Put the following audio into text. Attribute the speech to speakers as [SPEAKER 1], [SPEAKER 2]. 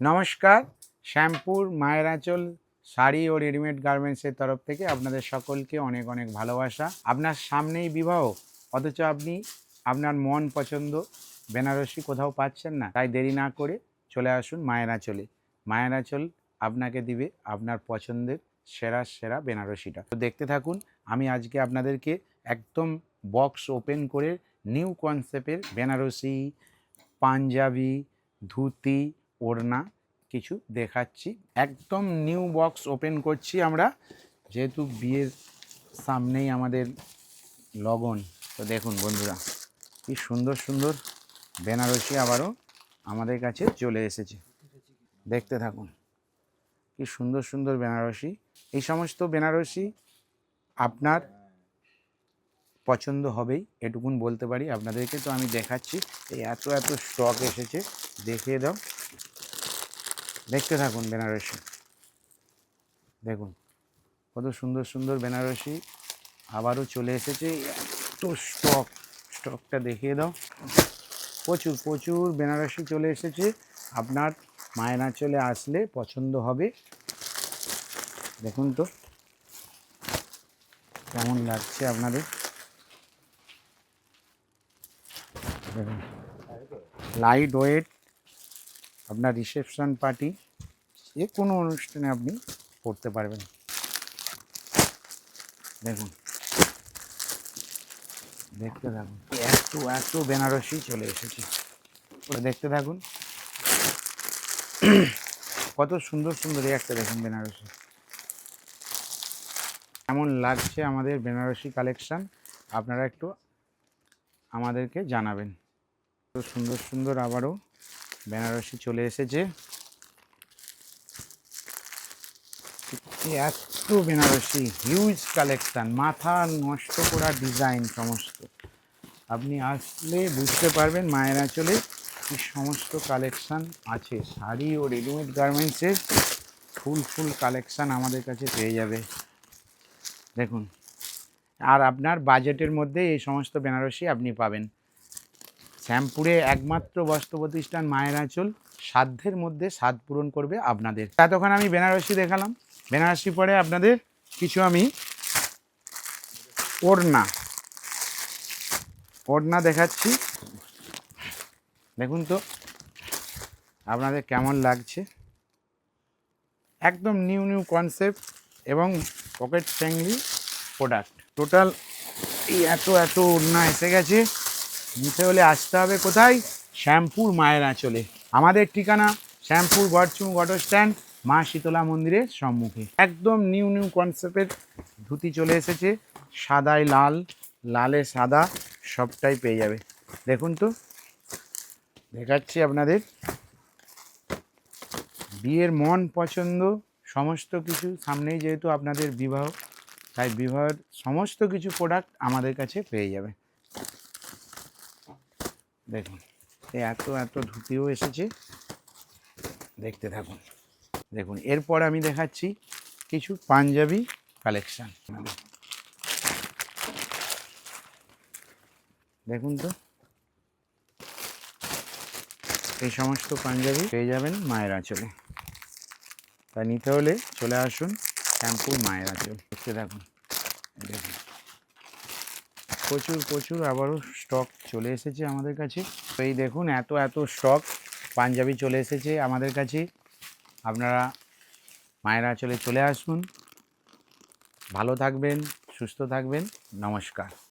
[SPEAKER 1] নমস্কার, শ্যামপুর মায়ের আঁচল শাড়ি ও রেডিমেড গার্মেন্টসের তরফ থেকে আপনাদের সকলকে অনেক অনেক ভালোবাসা। আপনার সামনেই বিবাহ, অথচ আপনি আপনার মন পছন্দ বেনারসি কোথাও পাচ্ছেন না। তাই দেরি না করে চলে আসুন মায়ের আঁচলে। মায়ের আঁচল আপনাকে দিবে আপনার পছন্দের সেরা সেরা বেনারসিটা। তো দেখতে থাকুন। আমি আজকে আপনাদেরকে একদম বক্স ওপেন করে নিউ কনসেপ্টের বেনারসি, পাঞ্জাবি, ধুতি, ওড়না কিছু দেখাচ্ছি। একদম নিউ বক্স ওপেন করছি আমরা, যেহেতু বিয়ের সামনেই আমাদের লগন। তো দেখুন বন্ধুরা, কি সুন্দর সুন্দর বেনারসি আবারও আমাদের কাছে চলে এসেছে। দেখতে থাকুন কি সুন্দর সুন্দর বেনারসি। এই সমস্ত বেনারসি আপনার পছন্দ হবেই, এটুকুন বলতে পারি আপনাদেরকে। তো আমি দেখাচ্ছি, এই এত এত স্টক এসেছে, দেখিয়ে দাও। দেখতে থাকুন বেনারসি, দেখুন কত সুন্দর সুন্দর বেনারসি আবারও চলে এসেছে। এত স্টকটা দেখিয়ে দাও। প্রচুর প্রচুর বেনারসি চলে এসেছে। আপনার মায়ের আঁচলে আসলে পছন্দ হবে। দেখুন তো কেমন লাগছে আপনাদের। দেখুন, লাইট ওয়েট, আপনার রিসেপশন পার্টি, যে কোনো অনুষ্ঠানে আপনি পড়তে পারবেন। দেখুন, দেখতে থাকুন, এত এত বেনারসি চলে এসেছে। দেখতে থাকুন কত সুন্দর সুন্দর। একটা দেখুন বেনারসি, কেমন লাগছে আমাদের বেনারসি কালেকশান, আপনারা একটু আমাদেরকে জানাবেন। কত সুন্দর সুন্দর আবারও বেনারসি চলে এসেছে। এত বেনারসি, হিউজ কালেকশান, মাথা নষ্ট করা ডিজাইন সমস্ত। আপনি আসলে বুঝতে পারবেন মায়ের আঁচলে কি সমস্ত কালেকশান আছে। শাড়ি ও রেডিমেড গার্মেন্টসের ফুল কালেকশান আমাদের কাছে পেয়ে যাবে। দেখুন, আর আপনার বাজেটের মধ্যে এই সমস্ত বেনারসি আপনি পাবেন। শ্যামপুরে একমাত্র বস্ত্র প্রতিষ্ঠান মায়ের আঁচল সাধ্যের মধ্যে স্বাদ পূরণ করবে আপনাদের। এতক্ষণ আমি বেনারসি দেখালাম, বেনারসি পরে আপনাদের কিছু আমি ওড়না দেখাচ্ছি। দেখুন তো আপনাদের কেমন লাগছে। একদম নিউ কনসেপ্ট এবং পকেট ফ্রেন্ডলি প্রোডাক্ট। টোটাল এই এত এত ওড়না এসে গেছে। নিতে হলে আসতে হবে কোথায়? শ্যামপুর মায়ের আঁচলে। আমাদের ঠিকানা শ্যামপুর গড়চুম অটো স্ট্যান্ড, মা শীতলা মন্দিরের সম্মুখে। একদম নিউ কনসেপ্টের ধুতি চলে এসেছে, সাদায় লাল, লালে সাদা, সবটাই পেয়ে যাবে। দেখুন তো দেখাচ্ছি আপনাদের, বিয়ের মন পছন্দ সমস্ত কিছু সামনেই, যেহেতু আপনাদের বিবাহ, তাই বিবাহের সমস্ত কিছু প্রোডাক্ট আমাদের কাছে পেয়ে যাবে। দেখুন, এত এত ধুতিও এসেছে, দেখতে থাকুন। দেখুন, এরপর আমি দেখাচ্ছি কিছু পাঞ্জাবি কালেকশান। দেখুন তো, এই সমস্ত পাঞ্জাবি পেয়ে যাবেন মায়ের আঁচলে। তাই নিতে হলে চলে আসুন শ্যামপুর মায়ের আঁচল। দেখতে থাকুন, দেখুন প্রচুর আবারও স্টক চলে এসেছে আমাদের কাছে। তো এই দেখুন, এত এত স্টক পাঞ্জাবি চলে এসেছে আমাদের কাছে। আপনারা মায়ের আঁচলে চলে আসুন। ভালো থাকবেন, সুস্থ থাকবেন। নমস্কার।